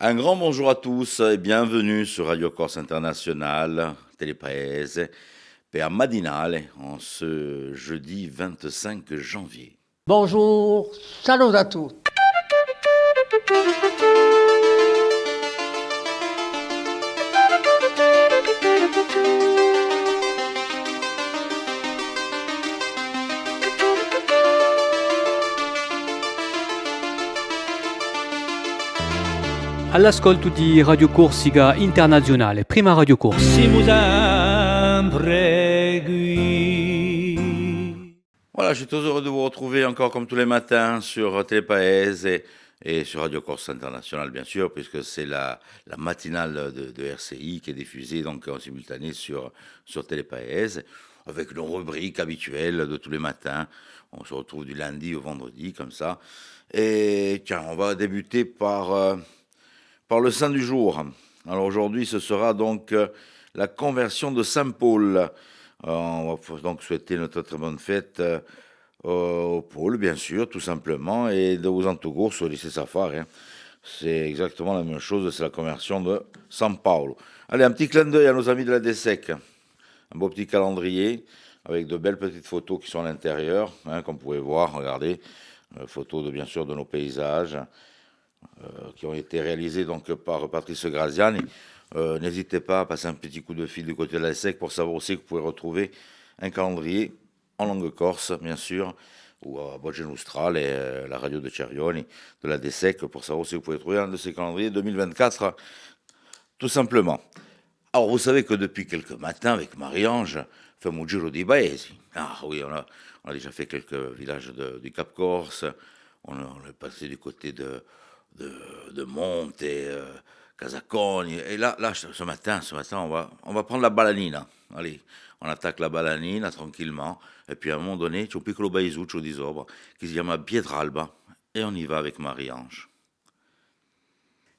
Un grand bonjour à tous et bienvenue sur Radio Corse International, Telepaese, per Madinale, en ce jeudi 25 janvier. Bonjour, salut à tous. All'ascolto di Radio Corsica Internazionale, prima Radio Corse. Siamo sempre qui. Voilà, je suis très heureux de vous retrouver encore comme tous les matins sur Telepaese et sur Radio Corse International, bien sûr, puisque c'est la matinale de RCI qui est diffusée donc en simultané sur Telepaese, avec nos rubriques habituelles de tous les matins. On se retrouve du lundi au vendredi, comme ça. Et tiens, on va débuter par le saint du jour. Alors aujourd'hui, ce sera donc la conversion de Saint Paul. On va donc souhaiter notre très bonne fête au Paul, bien sûr, tout simplement, et de vous entours au lycée Safari. C'est exactement la même chose, c'est la conversion de San Paolo. Allez, un petit clin d'œil à nos amis de la DSEC. Un beau petit calendrier avec de belles petites photos qui sont à l'intérieur, comme vous pouvez voir, regardez, photos bien sûr de nos paysages. Qui ont été réalisés donc par Patrice Graziani. N'hésitez pas à passer un petit coup de fil du côté de la SEC pour savoir aussi que vous pouvez retrouver un calendrier en langue corse, bien sûr, ou à Voce Nostrale et la radio de Cerioni de la DSEC pour savoir aussi que vous pouvez trouver un de ces calendriers 2024, tout simplement. Alors, vous savez que depuis quelques matins, avec Marie-Ange, faites giro di paesi. Ah oui, on a déjà fait quelques villages du Cap Corse, on est passé du côté de Monte, Casacogne. Et là, ce matin, on va prendre la Balanina. Allez, on attaque la Balanina tranquillement. Et puis à un moment donné, c'è un piccolo paesuccio di sopra qui si chiama Pietralba. Et on y va avec Marie-Ange.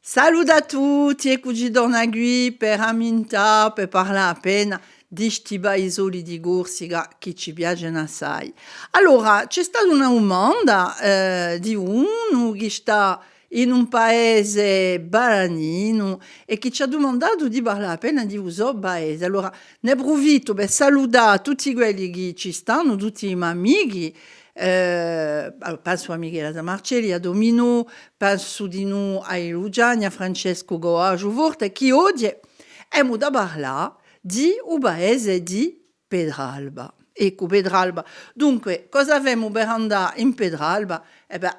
Salut a tutti e qui Donagui per Aminta per parlare appena di sti paesoli di Corsica che ci piacciono assai. Allora, c'è stata una domanda di uno che sta in un paese baranino e che ci ha domandato di parlare appena di questo paese. Allora, ne approfitto per salutare tutti quelli che ci stanno, tutti i miei amici. Penso a Michela Marcelli, a Domino, penso di noi a Lugiani, a Francesco Goaggio Forte, che oggi abbiamo da parlare di un paese di Pedralba. Ecco, Pedralba. Dunque, cosa abbiamo per andare in Pedralba?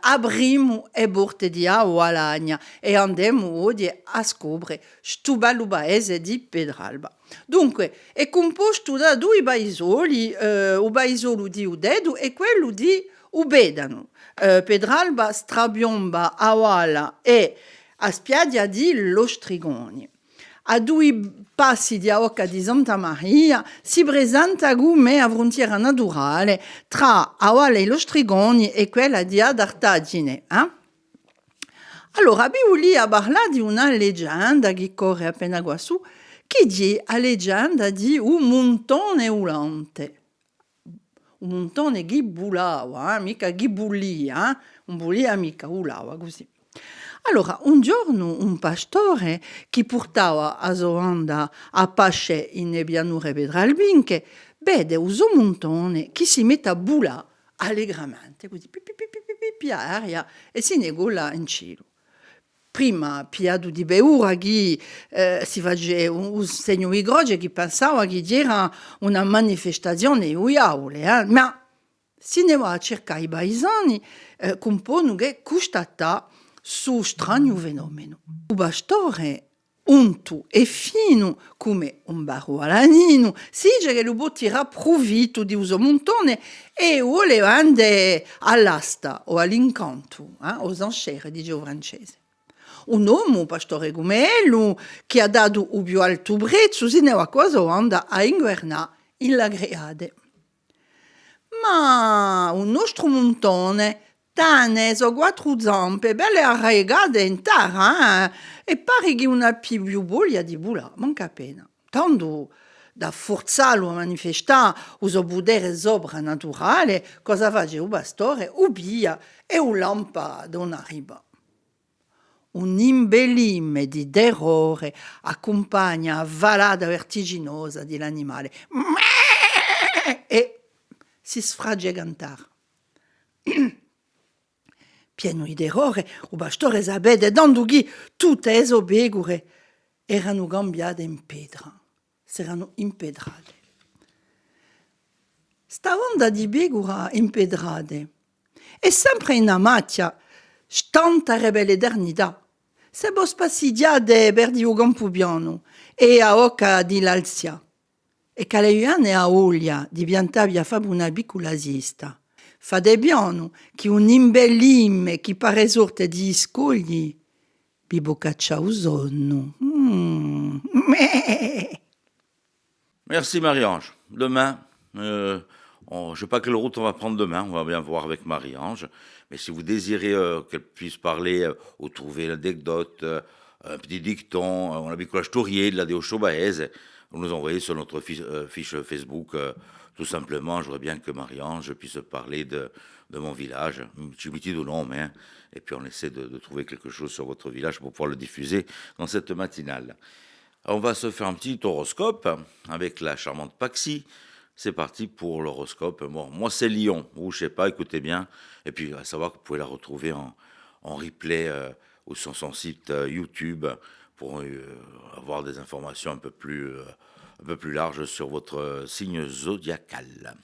Apriamo le porte di Avalagna e andiamo oggi a scoprire questo bello paese di Pedralba. Dunque, è composto da due paesoli, il paesolo di Udedu e quello di Ubedano. Pedralba strabiomba Avala e a spiaggia di Lostrigoni. A due passi di Aoca di Santa Maria si presenta come a frontiera naturale tra Avala e Lostrigoni e quella di Adartagine. Allora, abbiamo lì a parlare di una leggenda che corre appena qua su, che dice la leggenda di un montone ulante. Un montone che bulava, mica che bullia, un bullia mica ulava così. Allora, un giorno un pastore che portava a sua onda a pasce in pianure pedralbinche vede un montone che si mette a bulare allegramente, così, pia aria, e si negola in cielo. Prima, piato di beura, che si faceva un segno di croce che pensava che c'era una manifestazione di aule, ma si ne va a cercare i paesani compongono che constatare su strano fenomeno. Il pastore, unto e fino come un barualanino, si dice che lo può tirare profitto di questo montone e voleva andare all'asta o all'incanto, aux enchères, dice il francese. Un uomo, un pastore come lui, che ha dato il più alto prezzo, se ne va quasi andare a invernare in la Greade. Ma un nostro montone tane so quattro zampe, belle arraigate in terra, e pare che una più voglia di bulare, manca appena. Tanto da forzarlo a manifestare il suo potere soprannaturale, cosa fa il pastore? Ubbia e un lampa da una riba. un imbellime di terrore accompagna la valada vertiginosa dell'animale e si sfragge a cantare. Pieno di terrore, il pastore sapete che tutte le pecore erano cambiate in pietra, si erano impedrate. Sta onda di pecore impedrate è sempre una macchia, stanta rebelle eternità. Se vos passidiate per di un campo piano e a occa di l'alzia, e che le anne a olio di piantavi a fare una piccola siesta. Fate piano che un imbellime che pare sorte di scogli vi bocaccia un sonno. Merci Marie-Ange. Demain, je ne sais pas quelle route on va prendre demain, on va bien voir avec Marie-Ange. Mais si vous désirez qu'elle puisse parler ou trouver l'anecdote, un petit dicton, on a piccola storie de la Deo Chobaese, vous nous envoyez sur notre fiche Facebook. Tout simplement, je voudrais bien que Marie-Ange puisse parler de mon village, Chibiti ou non, mais, et puis on essaie de trouver quelque chose sur votre village pour pouvoir le diffuser dans cette matinale. On va se faire un petit horoscope avec la charmante Paxi. C'est parti pour l'horoscope. Bon, moi, c'est Lyon, ou je sais pas, écoutez bien. Et puis, à savoir que vous pouvez la retrouver en replay ou sur son site YouTube pour avoir des informations un peu plus larges sur votre signe zodiacal.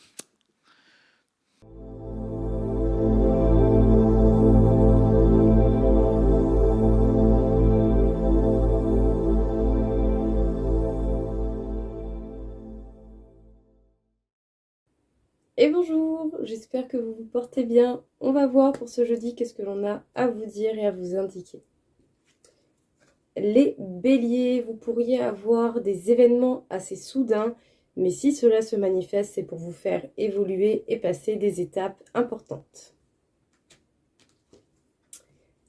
Et bonjour, j'espère que vous vous portez bien. On va voir pour ce jeudi qu'est-ce que l'on a à vous dire et à vous indiquer. Les béliers, vous pourriez avoir des événements assez soudains, mais si cela se manifeste, c'est pour vous faire évoluer et passer des étapes importantes.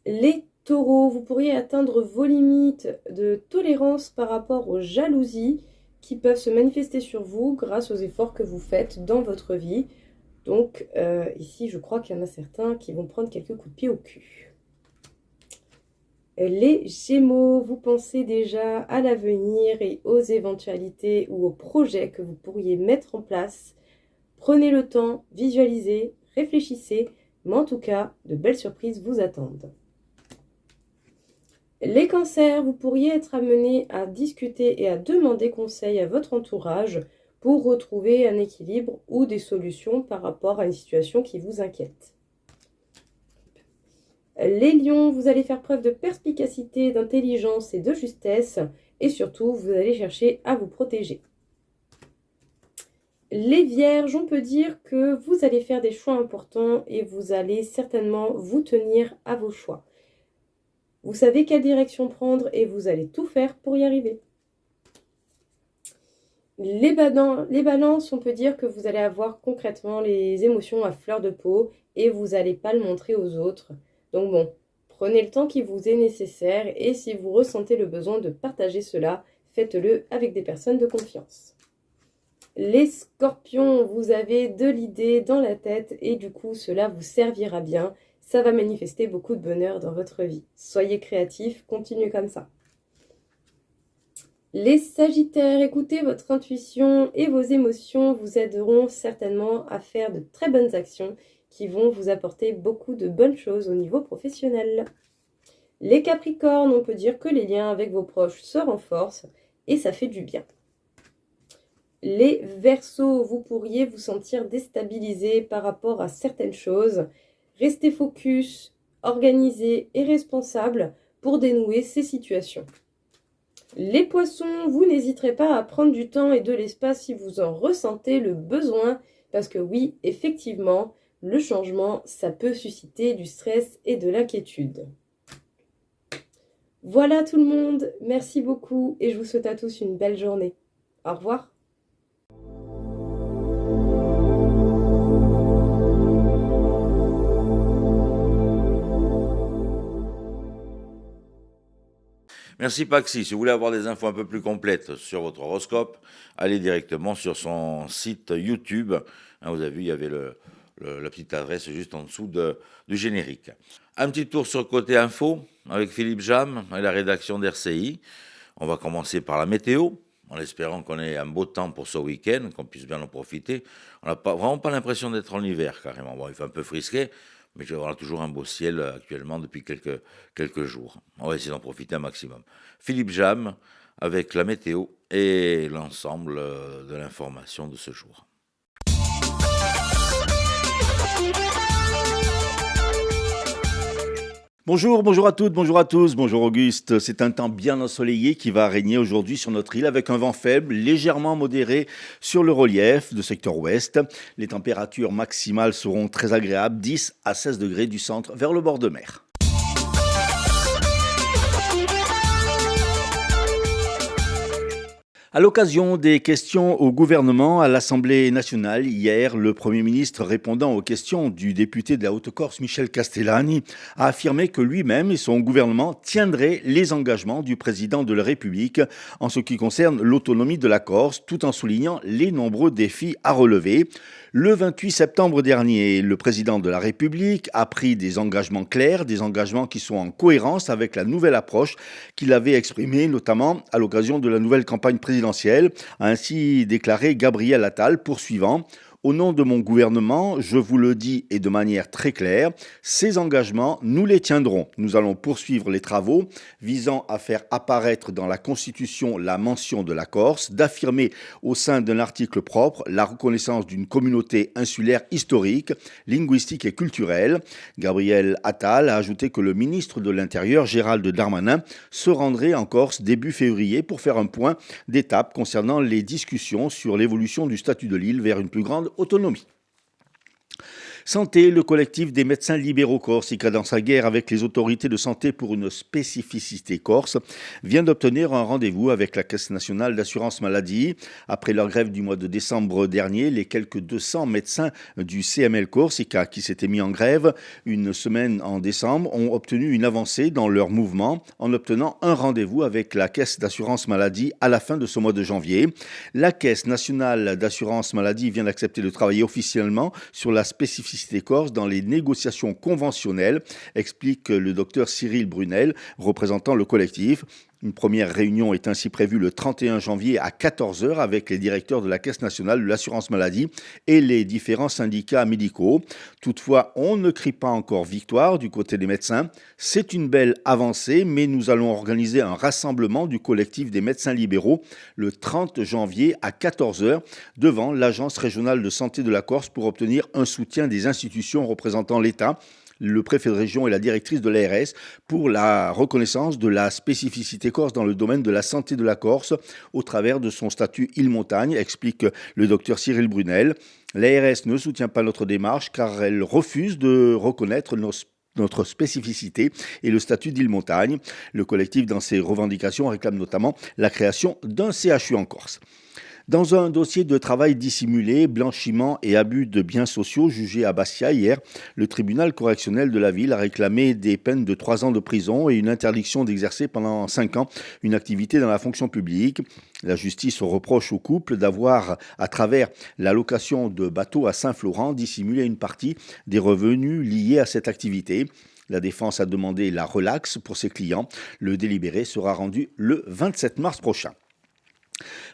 Les taureaux, vous pourriez atteindre vos limites de tolérance par rapport aux jalousies qui peuvent se manifester sur vous grâce aux efforts que vous faites dans votre vie. Donc ici, je crois qu'il y en a certains qui vont prendre quelques coups de pied au cul. Les Gémeaux, vous pensez déjà à l'avenir et aux éventualités ou aux projets que vous pourriez mettre en place. Prenez le temps, visualisez, réfléchissez, mais en tout cas, de belles surprises vous attendent. Les cancers, vous pourriez être amenés à discuter et à demander conseil à votre entourage pour retrouver un équilibre ou des solutions par rapport à une situation qui vous inquiète. Les lions, vous allez faire preuve de perspicacité, d'intelligence et de justesse et surtout, vous allez chercher à vous protéger. Les vierges, on peut dire que vous allez faire des choix importants et vous allez certainement vous tenir à vos choix. Vous savez quelle direction prendre et vous allez tout faire pour y arriver. Les balances, on peut dire que vous allez avoir concrètement les émotions à fleur de peau et vous n'allez pas le montrer aux autres. Donc bon, prenez le temps qui vous est nécessaire et si vous ressentez le besoin de partager cela, faites-le avec des personnes de confiance. Les scorpions, vous avez de l'idée dans la tête et du coup cela vous servira bien. Ça va manifester beaucoup de bonheur dans votre vie. Soyez créatifs, continuez comme ça. Les sagittaires, écoutez votre intuition et vos émotions vous aideront certainement à faire de très bonnes actions qui vont vous apporter beaucoup de bonnes choses au niveau professionnel. Les capricornes, on peut dire que les liens avec vos proches se renforcent et ça fait du bien. Les verseaux, vous pourriez vous sentir déstabilisé par rapport à certaines choses. Restez focus, organisé et responsable pour dénouer ces situations. Les poissons, vous n'hésiterez pas à prendre du temps et de l'espace si vous en ressentez le besoin, parce que oui, effectivement, le changement, ça peut susciter du stress et de l'inquiétude. Voilà tout le monde, merci beaucoup et je vous souhaite à tous une belle journée. Au revoir. Merci Paxi. Si vous voulez avoir des infos un peu plus complètes sur votre horoscope, allez directement sur son site YouTube. Vous avez vu, il y avait le la petite adresse juste en dessous du générique. Un petit tour sur le côté info avec Philippe Jam et la rédaction d'RCI. On va commencer par la météo, en espérant qu'on ait un beau temps pour ce week-end, qu'on puisse bien en profiter. On n'a vraiment pas l'impression d'être en hiver, carrément. Bon, il fait un peu frisqué, mais on a toujours un beau ciel actuellement depuis quelques jours. On va essayer d'en profiter un maximum. Philippe Jam avec la météo et l'ensemble de l'information de ce jour. Bonjour à toutes, bonjour à tous, bonjour Auguste. C'est un temps bien ensoleillé qui va régner aujourd'hui sur notre île avec un vent faible, légèrement modéré sur le relief de secteur ouest. Les températures maximales seront très agréables, 10 à 16 degrés du centre vers le bord de mer. À l'occasion des questions au gouvernement à l'Assemblée nationale, hier, le Premier ministre, répondant aux questions du député de la Haute-Corse, Michel Castellani, a affirmé que lui-même et son gouvernement tiendraient les engagements du président de la République en ce qui concerne l'autonomie de la Corse, tout en soulignant les nombreux défis à relever. Le 28 septembre dernier, le président de la République a pris des engagements clairs, des engagements qui sont en cohérence avec la nouvelle approche qu'il avait exprimée, notamment à l'occasion de la nouvelle campagne présidentielle, a ainsi déclaré Gabriel Attal, poursuivant. Au nom de mon gouvernement, je vous le dis et de manière très claire, ces engagements, nous les tiendrons. Nous allons poursuivre les travaux visant à faire apparaître dans la Constitution la mention de la Corse, d'affirmer au sein d'un article propre la reconnaissance d'une communauté insulaire historique, linguistique et culturelle. Gabriel Attal a ajouté que le ministre de l'Intérieur, Gérald Darmanin, se rendrait en Corse début février pour faire un point d'étape concernant les discussions sur l'évolution du statut de l'île vers une plus grande autonomie. Santé, le collectif des médecins libéraux corsica dans sa guerre avec les autorités de santé pour une spécificité corse vient d'obtenir un rendez-vous avec la Caisse nationale d'assurance maladie. Après leur grève du mois de décembre dernier, les quelques 200 médecins du CML Corsica qui s'étaient mis en grève une semaine en décembre ont obtenu une avancée dans leur mouvement en obtenant un rendez-vous avec la Caisse d'assurance maladie à la fin de ce mois de janvier. La Caisse nationale d'assurance maladie vient d'accepter de travailler officiellement sur la spécificité corse dans les négociations conventionnelles, explique le docteur Cyril Brunel, représentant le collectif. Une première réunion est ainsi prévue le 31 janvier à 14h avec les directeurs de la Caisse nationale de l'assurance maladie et les différents syndicats médicaux. Toutefois, on ne crie pas encore victoire du côté des médecins. C'est une belle avancée, mais nous allons organiser un rassemblement du collectif des médecins libéraux le 30 janvier à 14h devant l'Agence régionale de santé de la Corse pour obtenir un soutien des institutions représentant l'État, le préfet de région et la directrice de l'ARS pour la reconnaissance de la spécificité corse dans le domaine de la santé de la Corse au travers de son statut île-montagne, explique le docteur Cyril Brunel. L'ARS ne soutient pas notre démarche car elle refuse de reconnaître notre spécificité et le statut d'île-montagne. Le collectif, dans ses revendications, réclame notamment la création d'un CHU en Corse. Dans un dossier de travail dissimulé, blanchiment et abus de biens sociaux jugé à Bastia hier, le tribunal correctionnel de la ville a réclamé des peines de 3 ans de prison et une interdiction d'exercer pendant 5 ans une activité dans la fonction publique. La justice reproche au couple d'avoir, à travers la location de bateaux à Saint-Florent, dissimulé une partie des revenus liés à cette activité. La défense a demandé la relaxe pour ses clients. Le délibéré sera rendu le 27 mars prochain.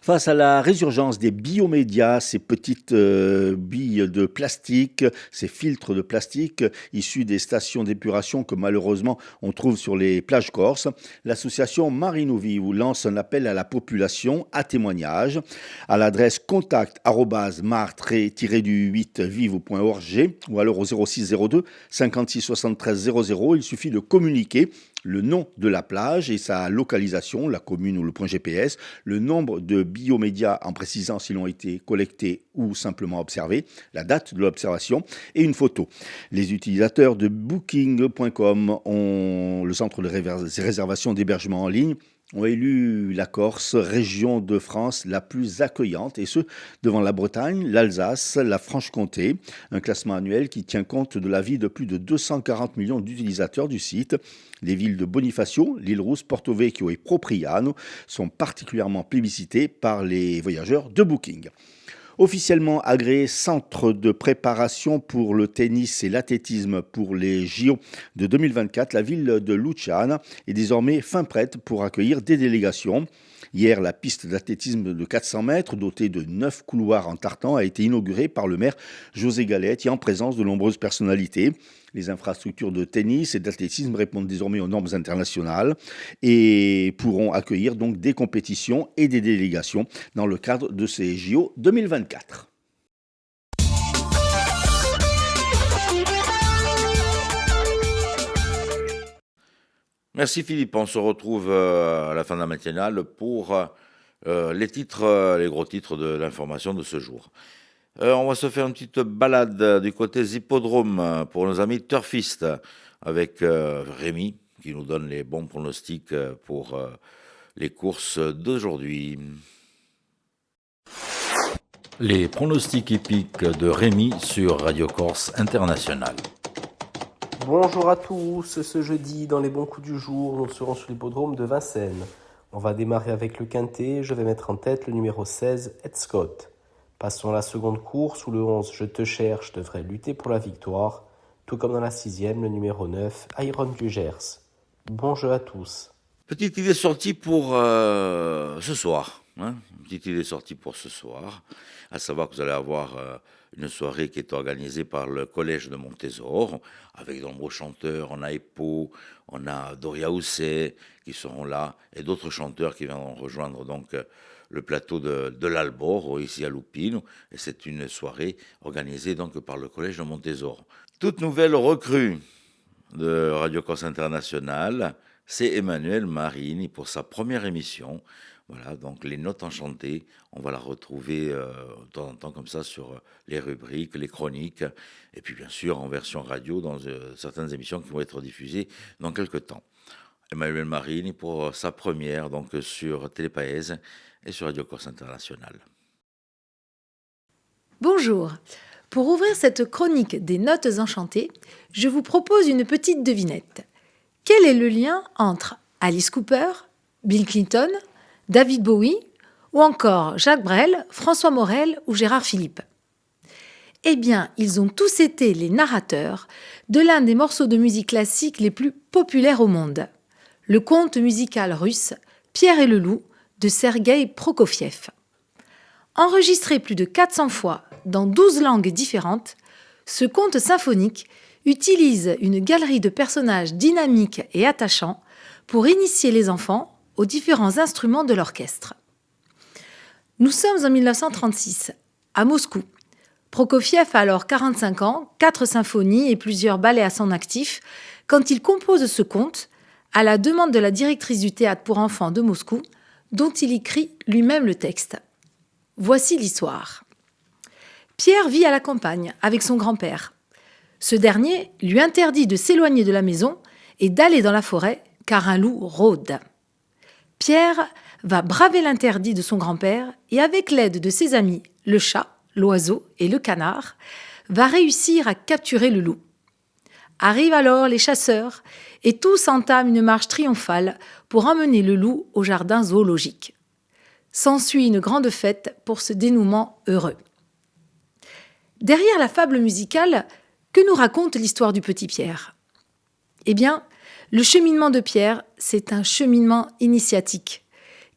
Face à la résurgence des biomédias, ces petites billes de plastique, ces filtres de plastique issus des stations d'épuration que malheureusement on trouve sur les plages corses, l'association Marino Vivo lance un appel à la population à témoignage à l'adresse contact@mar-8vivo.org ou alors au 06 02 56 73 00. Il suffit de communiquer le nom de la plage et sa localisation, la commune ou le point GPS, le nombre de biomédias en précisant s'ils ont été collectés ou simplement observés, la date de l'observation et une photo. Les utilisateurs de Booking.com, le centre de réservation d'hébergement en ligne, ont élu la Corse, région de France la plus accueillante, et ce, devant la Bretagne, l'Alsace, la Franche-Comté. Un classement annuel qui tient compte de l'avis de plus de 240 millions d'utilisateurs du site. Les villes de Bonifacio, l'Île-Rousse, Porto Vecchio et Propriano sont particulièrement plébiscitées par les voyageurs de Booking. Officiellement agréé centre de préparation pour le tennis et l'athlétisme pour les JO de 2024, la ville de Luciana est désormais fin prête pour accueillir des délégations. Hier, la piste d'athlétisme de 400 mètres, dotée de 9 couloirs en tartan, a été inaugurée par le maire José Galette et en présence de nombreuses personnalités. Les infrastructures de tennis et d'athlétisme répondent désormais aux normes internationales et pourront accueillir donc des compétitions et des délégations dans le cadre de ces JO 2024. Merci Philippe, on se retrouve à la fin de la matinale pour les gros titres de l'information de ce jour. On va se faire une petite balade du côté des hippodromes pour nos amis turfistes avec Rémi qui nous donne les bons pronostics pour les courses d'aujourd'hui. Les pronostics hippiques de Rémi sur Radio Corse International. Bonjour à tous, ce jeudi dans les bons coups du jour, nous serons sur l'hippodrome de Vincennes. On va démarrer avec le quintet, je vais mettre en tête le numéro 16, Ed Scott. Passons à la seconde course où le 11, Je te cherche, devrait lutter pour la victoire, tout comme dans la sixième, le numéro 9, Iron du Gers. Bon jeu à tous. Petite idée sortie pour ce soir. Petite idée sortie pour ce soir. À savoir que vous allez avoir une soirée qui est organisée par le Collège de Montésor, avec de nombreux chanteurs. On a Epo, on a Doria Housset qui seront là, et d'autres chanteurs qui viendront rejoindre donc le plateau de l'Albor, ici à Loupine. Et c'est une soirée organisée donc par le Collège de Montésor. Toute nouvelle recrue de Radio Corse International, c'est Emmanuel Marini pour sa première émission. Voilà, donc les notes enchantées, on va la retrouver de temps en temps comme ça sur les rubriques, les chroniques, et puis bien sûr en version radio dans certaines émissions qui vont être diffusées dans quelques temps. Emmanuel Marini pour sa première donc sur Télépaèse et sur Radio Corse International. Bonjour. Pour ouvrir cette chronique des notes enchantées, je vous propose une petite devinette. Quel est le lien entre Alice Cooper, Bill Clinton, David Bowie ou encore Jacques Brel, François Morel ou Gérard Philippe? Eh bien, ils ont tous été les narrateurs de l'un des morceaux de musique classique les plus populaires au monde, le conte musical russe Pierre et le loup de Sergueï Prokofiev. Enregistré plus de 400 fois dans 12 langues différentes, ce conte symphonique utilise une galerie de personnages dynamiques et attachants pour initier les enfants aux différents instruments de l'orchestre. Nous sommes en 1936, à Moscou. Prokofiev a alors 45 ans, 4 symphonies et plusieurs ballets à son actif, quand il compose ce conte à la demande de la directrice du théâtre pour enfants de Moscou, dont il écrit lui-même le texte. Voici l'histoire. Pierre vit à la campagne avec son grand-père. Ce dernier lui interdit de s'éloigner de la maison et d'aller dans la forêt car un loup rôde. Pierre va braver l'interdit de son grand-père et avec l'aide de ses amis, le chat, l'oiseau et le canard, va réussir à capturer le loup. Arrivent alors les chasseurs et tous entament une marche triomphale pour emmener le loup au jardin zoologique. S'ensuit une grande fête pour ce dénouement heureux. Derrière la fable musicale, que nous raconte l'histoire du petit Pierre? Eh bien, le cheminement de Pierre, c'est un cheminement initiatique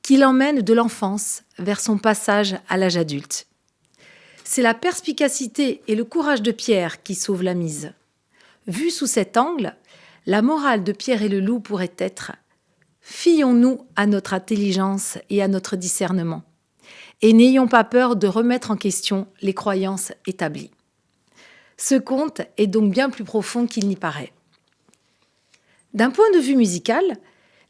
qui l'emmène de l'enfance vers son passage à l'âge adulte. C'est la perspicacité et le courage de Pierre qui sauvent la mise. Vu sous cet angle, la morale de Pierre et le loup pourrait être « Fions-nous à notre intelligence et à notre discernement, et n'ayons pas peur de remettre en question les croyances établies. » Ce conte est donc bien plus profond qu'il n'y paraît. D'un point de vue musical,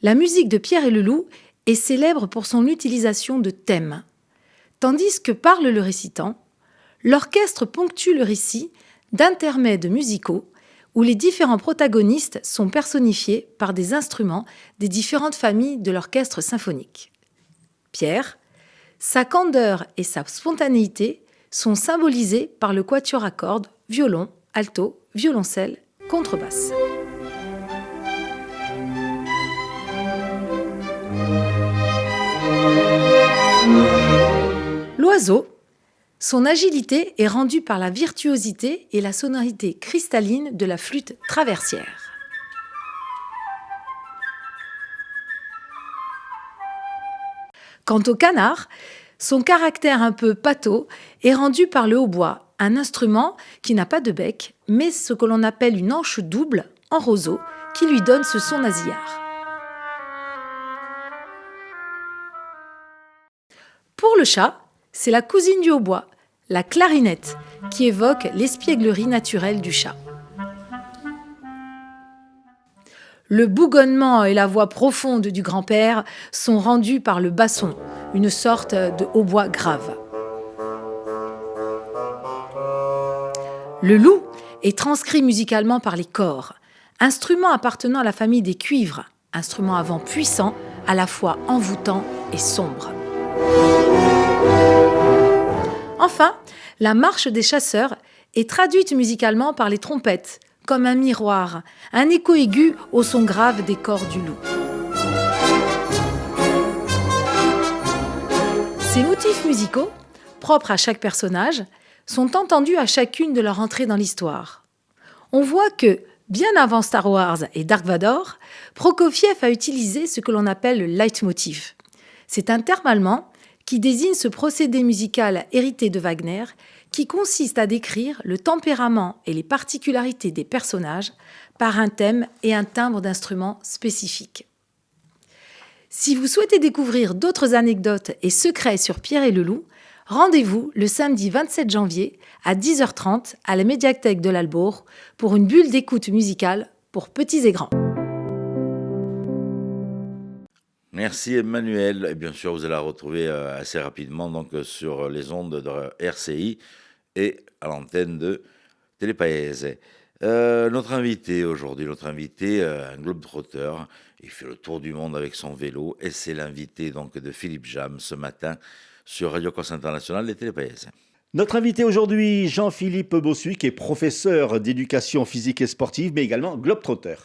la musique de Pierre et le loup est célèbre pour son utilisation de thèmes. Tandis que parle le récitant, l'orchestre ponctue le récit d'intermèdes musicaux où les différents protagonistes sont personnifiés par des instruments des différentes familles de l'orchestre symphonique. Pierre, sa candeur et sa spontanéité sont symbolisés par le quatuor à cordes, violon, alto, violoncelle, contrebasse. L'oiseau, Son agilité est rendue par la virtuosité et la sonorité cristalline de la flûte traversière. Quant au canard, son caractère un peu pâteau est rendu par le hautbois, un instrument qui n'a pas de bec, mais ce que l'on appelle une anche double en roseau qui lui donne ce son nasillard. Pour le chat, c'est la cousine du hautbois, la clarinette, qui évoque l'espièglerie naturelle du chat. Le bougonnement et la voix profonde du grand-père sont rendus par le basson, une sorte de hautbois grave. Le loup est transcrit musicalement par les cors, instrument appartenant à la famille des cuivres, instrument à vent puissant, à la fois envoûtant et sombre. Enfin, la marche des chasseurs est traduite musicalement par les trompettes, comme un miroir, un écho aigu au son grave des corps du loup. Ces motifs musicaux, propres à chaque personnage, sont entendus à chacune de leur entrée dans l'histoire. On voit que, bien avant Star Wars et Dark Vador, Prokofiev a utilisé ce que l'on appelle le leitmotiv. C'est un terme allemand qui désigne ce procédé musical hérité de Wagner qui consiste à décrire le tempérament et les particularités des personnages par un thème et un timbre d'instrument spécifiques. Si vous souhaitez découvrir d'autres anecdotes et secrets sur Pierre et le Loup, rendez-vous le samedi 27 janvier à 10h30 à la médiathèque de l'Albourg pour une bulle d'écoute musicale pour petits et grands. Merci Emmanuel. Et bien sûr, vous allez la retrouver assez rapidement donc, sur les ondes de RCI et à l'antenne de Télépaèse. Notre invité aujourd'hui, un globe-trotter, il fait le tour du monde avec son vélo et c'est l'invité donc de Philippe Jam ce matin sur Radio Corse International et Télépaèse. Notre invité aujourd'hui, Jean-Philippe Bossuy, qui est professeur d'éducation physique et sportive, mais également globe-trotter.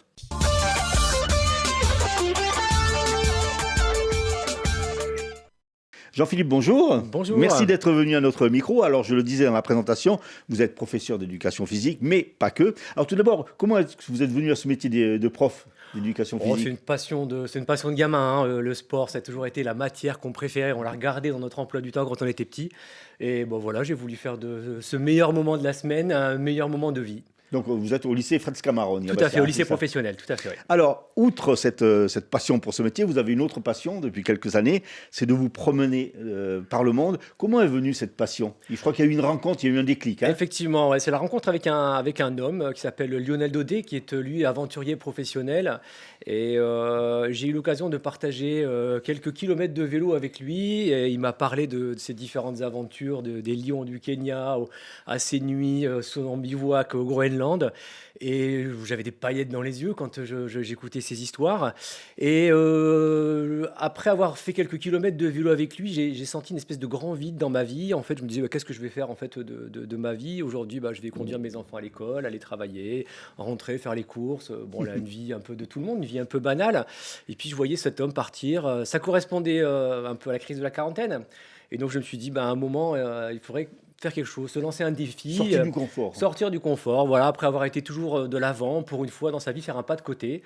Jean-Philippe, bonjour. Bonjour. Merci d'être venu à notre micro. Alors, je le disais dans la présentation, vous êtes professeur d'éducation physique, mais pas que. Alors, tout d'abord, comment est-ce que vous êtes venu à ce métier de prof d'éducation physique? C'est une passion de gamin. Hein. Le sport, ça a toujours été la matière qu'on préférait. On l'a regardé dans notre emploi du temps quand on était petit. Et bon, voilà, j'ai voulu faire de ce meilleur moment de la semaine un meilleur moment de vie. Donc, vous êtes au lycée Fred Scamarone. Tout à fait, au lycée professionnel, tout à fait. Oui. Alors, outre cette passion pour ce métier, vous avez une autre passion depuis quelques années, c'est de vous promener par le monde. Comment est venue cette passion? Je crois qu'il y a eu une rencontre, il y a eu un déclic. Hein. Effectivement, ouais, c'est la rencontre avec un homme qui s'appelle Lionel Daudet, qui est lui aventurier professionnel. Et j'ai eu l'occasion de partager quelques kilomètres de vélo avec lui. Et il m'a parlé de ses différentes aventures, des lions du Kenya, à ses nuits en bivouac au Groenland. Et j'avais des paillettes dans les yeux quand j'écoutais ces histoires. Et après avoir fait quelques kilomètres de vélo avec lui, j'ai senti une espèce de grand vide dans ma vie. En fait, je me disais, qu'est-ce que je vais faire en fait de ma vie? Aujourd'hui, je vais conduire mes enfants à l'école, aller travailler, rentrer, faire les courses. Bon, là, une vie un peu de tout le monde, une vie un peu banale. Et puis, je voyais cet homme partir. Ça correspondait un peu à la crise de la quarantaine. Et donc, je me suis dit, à un moment, il faudrait faire quelque chose, se lancer un défi. Sortir du confort. Sortir du confort, voilà, après avoir été toujours de l'avant, pour une fois dans sa vie, faire un pas de côté.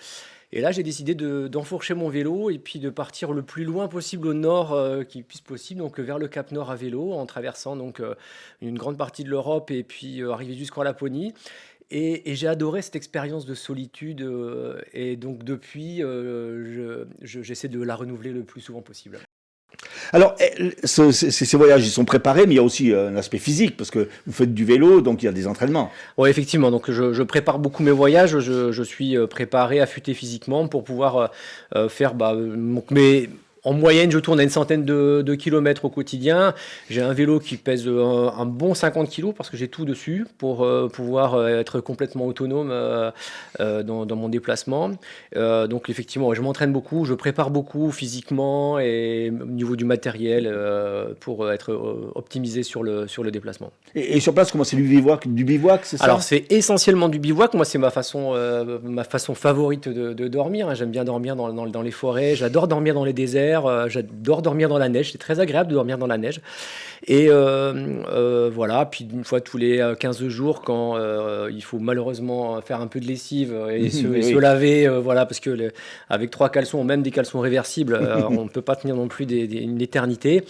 Et là, j'ai décidé d'enfourcher mon vélo et puis de partir le plus loin possible au nord qui puisse possible, donc vers le Cap Nord à vélo, en traversant donc une grande partie de l'Europe et puis arriver jusqu'en Laponie. Et j'ai adoré cette expérience de solitude et donc depuis, j'essaie de la renouveler le plus souvent possible. Alors, ces voyages, ils sont préparés, mais il y a aussi un aspect physique, parce que vous faites du vélo, donc il y a des entraînements. Oui, effectivement. Donc, je prépare beaucoup mes voyages. Je suis préparé, affûté physiquement pour pouvoir faire en moyenne, je tourne à une centaine de kilomètres au quotidien. J'ai un vélo qui pèse un bon 50 kilos parce que j'ai tout dessus pour pouvoir être complètement autonome dans mon déplacement. Donc effectivement, je m'entraîne beaucoup, je prépare beaucoup physiquement et au niveau du matériel pour être optimisé sur le déplacement. Et sur place, comment c'est du bivouac, c'est ça? Alors c'est essentiellement du bivouac. Moi, c'est ma façon favorite de dormir. J'aime bien dormir dans les forêts. J'adore dormir dans les déserts. mer. J'adore dormir dans la neige. C'est très agréable de dormir dans la neige. Et voilà, puis une fois tous les 15 jours, quand il faut malheureusement faire un peu de lessive et se laver, voilà, parce que avec 3 caleçons, même des caleçons réversibles, on ne peut pas tenir non plus une éternité.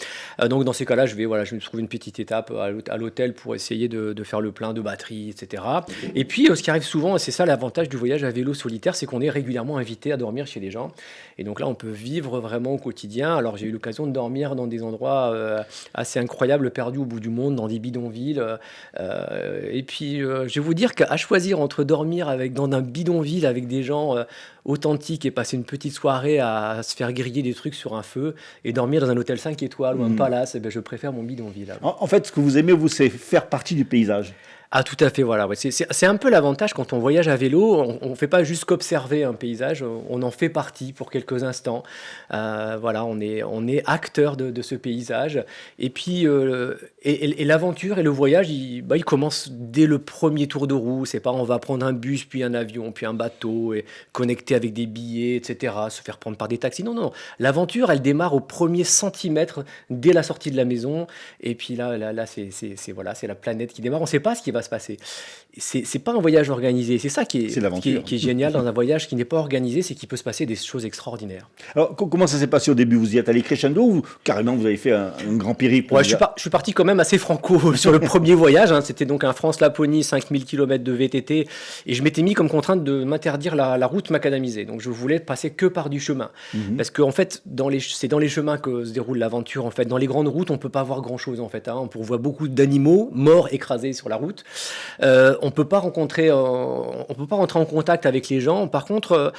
Donc dans ces cas-là, je me trouve une petite étape à l'hôtel pour essayer de faire le plein de batterie, etc. Et puis ce qui arrive souvent, et c'est ça l'avantage du voyage à vélo solitaire, c'est qu'on est régulièrement invité à dormir chez les gens. Et donc là, on peut vivre vraiment au quotidien. Alors j'ai eu l'occasion de dormir dans des endroits assez incroyables, perdus au bout du monde, dans des bidonvilles. Et puis je vais vous dire qu'à choisir entre dormir dans un bidonville avec des gens authentiques et passer une petite soirée à se faire griller des trucs sur un feu et dormir dans un hôtel 5 étoiles ou un palace, je préfère mon bidonville. En fait, ce que vous aimez, vous, c'est faire partie du paysage. Ah, tout à fait, voilà. Ouais. C'est un peu l'avantage quand on voyage à vélo. On ne fait pas juste qu'observer un paysage, on en fait partie pour quelques instants. Voilà, on est acteur de ce paysage. Et puis, et l'aventure et le voyage, il commence dès le premier tour de roue. C'est pas on va prendre un bus, puis un avion, puis un bateau, et connecter avec des billets, etc., se faire prendre par des taxis. Non, non. L'aventure, elle démarre au premier centimètre dès la sortie de la maison. Et puis là c'est la planète qui démarre. On ne sait pas ce qui va se passer. C'est pas un voyage organisé. C'est ça qui est génial dans un voyage qui n'est pas organisé, c'est qu'il peut se passer des choses extraordinaires. Alors, comment ça s'est passé au début? Vous y êtes allé crescendo ou carrément vous avez fait un grand périple? Ouais, je suis parti quand même assez franco sur le premier voyage. C'était donc un France-Laponie, 5000 km de VTT. Et je m'étais mis comme contrainte de m'interdire la route macadamisée. Donc je voulais passer que par du chemin. Parce qu'en fait, c'est dans les chemins que se déroule l'aventure. En fait, dans les grandes routes, on ne peut pas voir grand-chose. En fait, On voit beaucoup d'animaux morts écrasés sur la route. On peut pas rentrer en contact avec les gens. Par contre,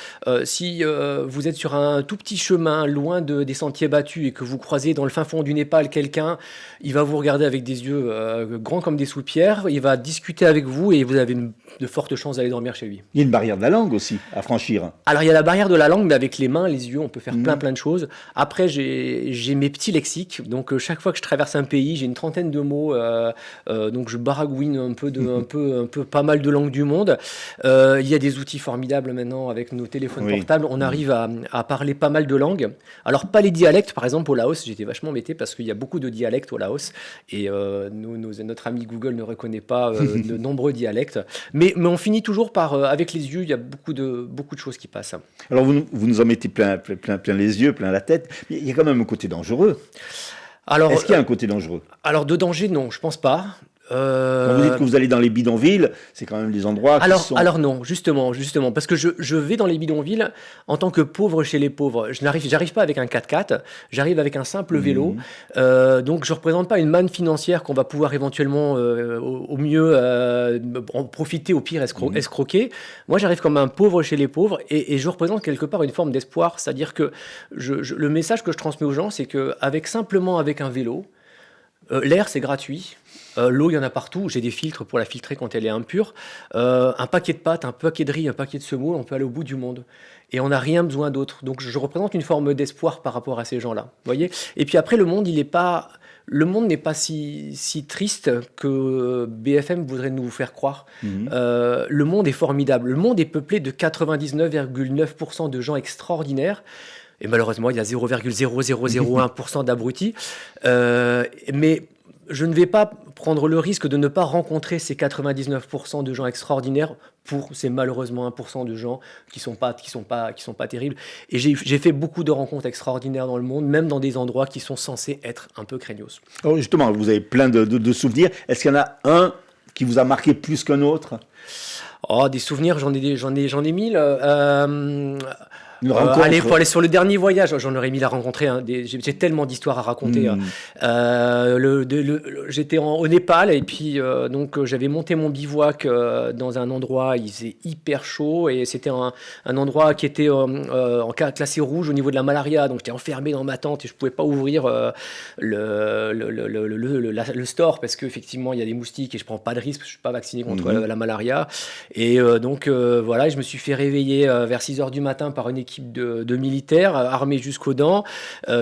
si vous êtes sur un tout petit chemin loin des sentiers battus et que vous croisez dans le fin fond du Népal quelqu'un, il va vous regarder avec des yeux grands comme des soupières, il va discuter avec vous et vous avez de fortes chances d'aller dormir chez lui. Il y a une barrière de la langue aussi à franchir. Alors il y a la barrière de la langue, mais avec les mains, les yeux, on peut faire plein de choses. Après, j'ai mes petits lexiques, donc chaque fois que je traverse un pays, j'ai une trentaine de mots, donc je baragouine un peu pas mal de langues du monde. Il y a des outils formidables maintenant avec nos téléphones portables, on arrive à parler pas mal de langues. Alors pas les dialectes, par exemple au Laos, j'étais vachement embêté parce qu'il y a beaucoup de dialectes au Laos et notre ami Google ne reconnaît pas de nombreux dialectes. Mais on finit toujours par, avec les yeux, il y a beaucoup de choses qui passent. Alors vous nous en mettez plein les yeux, plein la tête, mais il y a quand même un côté dangereux. Alors, est-ce qu'il y a un côté dangereux? Alors de danger, non, je pense pas. Quand vous dites que vous allez dans les bidonvilles, c'est quand même des endroits Alors non, justement, parce que je vais dans les bidonvilles en tant que pauvre chez les pauvres. J'arrive pas avec un 4x4, j'arrive avec un simple vélo. Donc je représente pas une manne financière qu'on va pouvoir éventuellement au mieux en profiter, au pire escroquer. Moi j'arrive comme un pauvre chez les pauvres et je représente quelque part une forme d'espoir. C'est-à-dire que le message que je transmets aux gens, c'est qu'avec un vélo, l'air c'est gratuit. L'eau, il y en a partout. J'ai des filtres pour la filtrer quand elle est impure. Un paquet de pâtes, un paquet de riz, un paquet de semoule, on peut aller au bout du monde. Et on n'a rien besoin d'autre. Donc je représente une forme d'espoir par rapport à ces gens-là. Voyez. Et puis après, le monde n'est pas si triste que BFM voudrait nous faire croire. Le monde est formidable. Le monde est peuplé de 99,9% de gens extraordinaires. Et malheureusement, il y a 0,0001% d'abrutis. Mais je ne vais pas prendre le risque de ne pas rencontrer ces 99% de gens extraordinaires pour ces malheureusement 1% de gens qui sont pas terribles. Et j'ai fait beaucoup de rencontres extraordinaires dans le monde, même dans des endroits qui sont censés être un peu craignos. Alors justement, vous avez plein de souvenirs. Est-ce qu'il y en a un qui vous a marqué plus qu'un autre? Des souvenirs, j'en ai mille. Allez, pour aller sur le dernier voyage, j'en aurais mis à rencontrer. J'ai tellement d'histoires à raconter. J'étais au Népal et puis donc j'avais monté mon bivouac dans un endroit, il faisait hyper chaud et c'était un endroit qui était en classé rouge au niveau de la malaria. Donc j'étais enfermé dans ma tente et je pouvais pas ouvrir le store parce qu'effectivement il y a des moustiques et je prends pas de risque, je suis pas vacciné contre la malaria. Et donc voilà, je me suis fait réveiller vers 6h du matin par une équipe équipe de militaires armés jusqu'aux dents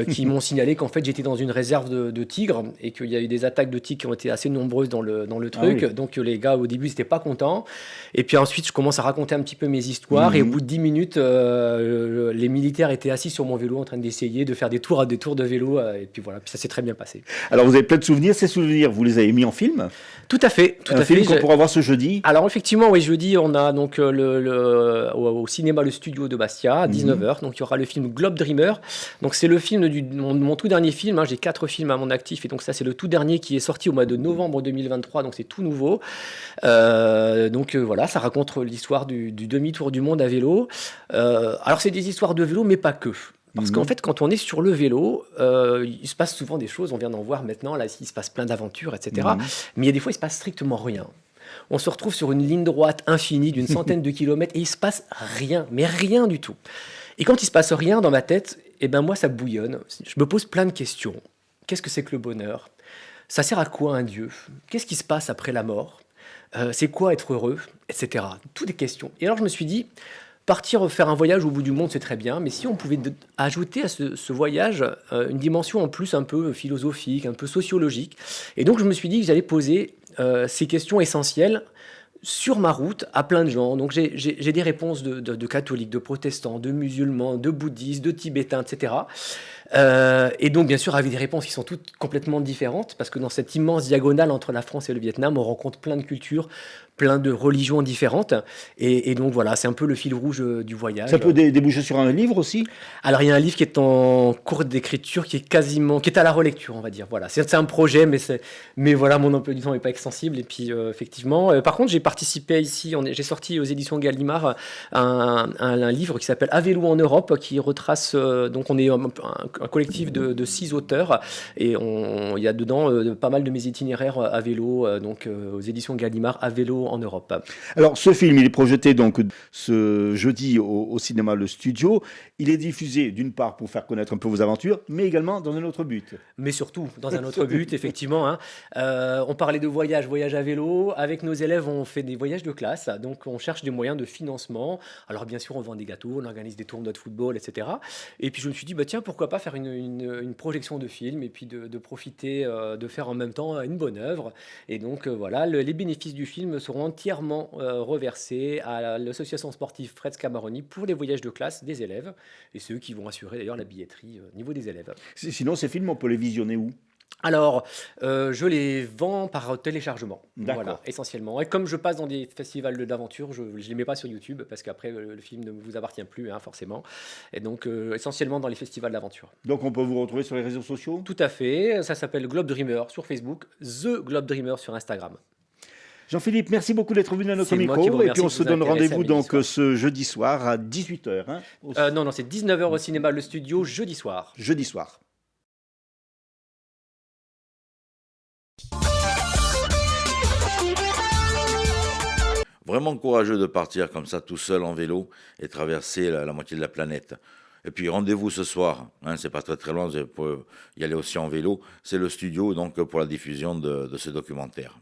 qui m'ont signalé qu'en fait j'étais dans une réserve de tigres et qu'il y a eu des attaques de tigres qui ont été assez nombreuses dans le truc. Oui. Donc les gars au début ils n'étaient pas contents. Et puis ensuite je commence à raconter un petit peu mes histoires et au bout de 10 minutes les militaires étaient assis sur mon vélo en train d'essayer de faire des tours de vélo et puis voilà, puis ça s'est très bien passé. Alors vous avez plein de souvenirs, ces souvenirs, vous les avez mis en film? Tout à fait. Un film qu'on pourra voir ce jeudi? Alors effectivement, oui, jeudi, on a donc au cinéma Le Studio de Bastia à 19h. Donc il y aura le film Globe Dreamer. Donc c'est le film mon tout dernier film. Hein. J'ai 4 films à mon actif et donc ça c'est le tout dernier qui est sorti au mois de novembre 2023. Donc c'est tout nouveau. Voilà, ça raconte l'histoire du demi-tour du monde à vélo. Alors c'est des histoires de vélo, mais pas que. Parce qu'en fait, quand on est sur le vélo, il se passe souvent des choses. On vient d'en voir maintenant. Là, il se passe plein d'aventures, etc. Mais il y a des fois, il se passe strictement rien. On se retrouve sur une ligne droite infinie d'une centaine de kilomètres et il se passe rien, mais rien du tout. Et quand il se passe rien dans ma tête, eh ben moi, ça bouillonne. Je me pose plein de questions. Qu'est-ce que c'est que le bonheur? Ça sert à quoi un Dieu? Qu'est-ce qui se passe après la mort? C'est quoi être heureux? Etc. Toutes des questions. Et alors, je me suis dit... Partir faire un voyage au bout du monde, c'est très bien, mais si on pouvait ajouter à ce voyage une dimension en plus un peu philosophique, un peu sociologique. Et donc, je me suis dit que j'allais poser ces questions essentielles sur ma route à plein de gens. Donc, j'ai des réponses de catholiques, de protestants, de musulmans, de bouddhistes, de tibétains, etc. Et donc, bien sûr, avec des réponses qui sont toutes complètement différentes, parce que dans cette immense diagonale entre la France et le Vietnam, on rencontre plein de cultures, plein de religions différentes. Et donc, voilà, c'est un peu le fil rouge du voyage. Ça peut déboucher sur un livre aussi? Alors, il y a un livre qui est en cours d'écriture, qui est à la relecture, on va dire. Voilà, c'est un projet, mais voilà, mon emploi du temps n'est pas extensible. Et puis, effectivement, par contre, j'ai participé ici, j'ai sorti aux éditions Gallimard un livre qui s'appelle À vélo en Europe, qui retrace, donc on est un collectif de 6 auteurs, et il y a dedans pas mal de mes itinéraires à vélo, aux éditions Gallimard, À vélo en Europe. Alors, ce film, il est projeté donc ce jeudi au cinéma Le Studio. Il est diffusé d'une part pour faire connaître un peu vos aventures, mais également dans un autre but. Mais surtout dans un autre but, effectivement. Hein. On parlait de voyage à vélo. Avec nos élèves, on fait des voyages de classe. Donc, on cherche des moyens de financement. Alors, bien sûr, on vend des gâteaux, on organise des tournois de football, etc. Et puis, je me suis dit, tiens, pourquoi pas faire une projection de film et puis de profiter de faire en même temps une bonne œuvre. Et donc, voilà, les bénéfices du film seront entièrement reversés à l'association sportive Fred Scamaroni pour les voyages de classe des élèves. Et c'est eux qui vont assurer d'ailleurs la billetterie au niveau des élèves. Sinon, ces films, on peut les visionner où? Alors, je les vends par téléchargement, D'accord. voilà, essentiellement. Et comme je passe dans des festivals d'aventure, je ne les mets pas sur YouTube parce qu'après, le film ne vous appartient plus, hein, forcément. Et donc, essentiellement dans les festivals d'aventure. Donc, on peut vous retrouver sur les réseaux sociaux? Tout à fait. Ça s'appelle Globe Dreamer sur Facebook, The Globe Dreamer sur Instagram. Jean-Philippe, merci beaucoup d'être venu à notre C'est moi micro. qui vous Et remercie puis, on de se vous donne intéresser à rendez-vous mes donc histoires. ce jeudi soir à 18h. Hein, Non, c'est 19h au cinéma Le Studio, jeudi soir. Jeudi soir. Vraiment courageux de partir comme ça tout seul en vélo et traverser la moitié de la planète. Et puis rendez-vous ce soir, hein, c'est pas très très loin, vous pouvez y aller aussi en vélo. C'est Le Studio donc pour la diffusion de ce documentaire.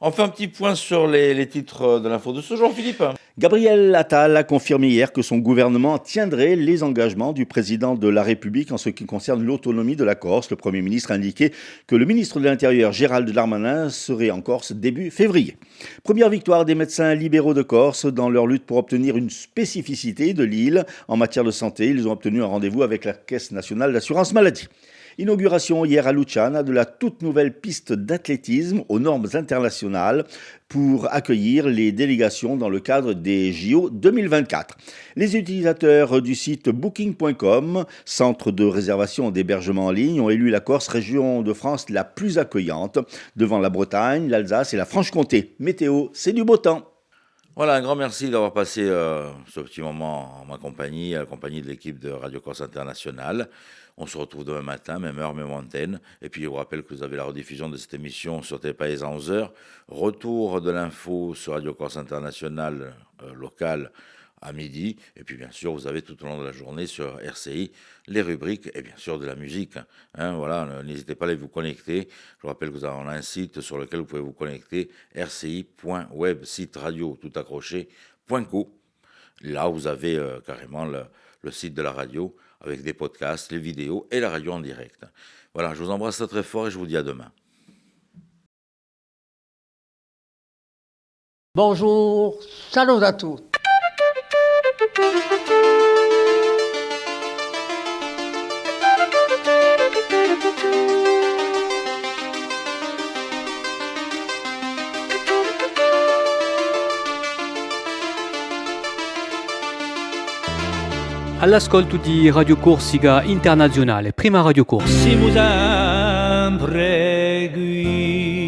On fait un petit point sur les titres de l'info de ce jour, Philippe. Gabriel Attal a confirmé hier que son gouvernement tiendrait les engagements du président de la République en ce qui concerne l'autonomie de la Corse. Le Premier ministre a indiqué que le ministre de l'Intérieur, Gérald Darmanin, serait en Corse début février. Première victoire des médecins libéraux de Corse dans leur lutte pour obtenir une spécificité de l'île en matière de santé. Ils ont obtenu un rendez-vous avec la Caisse nationale d'assurance maladie. Inauguration hier à Luciana de la toute nouvelle piste d'athlétisme aux normes internationales pour accueillir les délégations dans le cadre des JO 2024. Les utilisateurs du site booking.com, centre de réservation et d'hébergement en ligne, ont élu la Corse région de France la plus accueillante, devant la Bretagne, l'Alsace et la Franche-Comté. Météo, c'est du beau temps. Voilà, un grand merci d'avoir passé ce petit moment en ma compagnie, à la compagnie de l'équipe de Radio Corse International. On se retrouve demain matin, même heure, même antenne. Et puis, je vous rappelle que vous avez la rediffusion de cette émission sur Télépaïs à 11h. Retour de l'info sur Radio Corse International locale à midi. Et puis, bien sûr, vous avez tout au long de la journée sur RCI les rubriques et bien sûr de la musique. Hein, voilà, n'hésitez pas à aller vous connecter. Je vous rappelle que vous avez un site sur lequel vous pouvez vous connecter, rci.web, site radio tout accroché.co. Là, vous avez carrément le site de la radio avec des podcasts, les vidéos et la radio en direct. Voilà, je vous embrasse très fort et je vous dis à demain. Bonjour, salut à tous. All'ascolto di Radio Corsica Internazionale, prima Radio Corsica. Siamo sempre qui.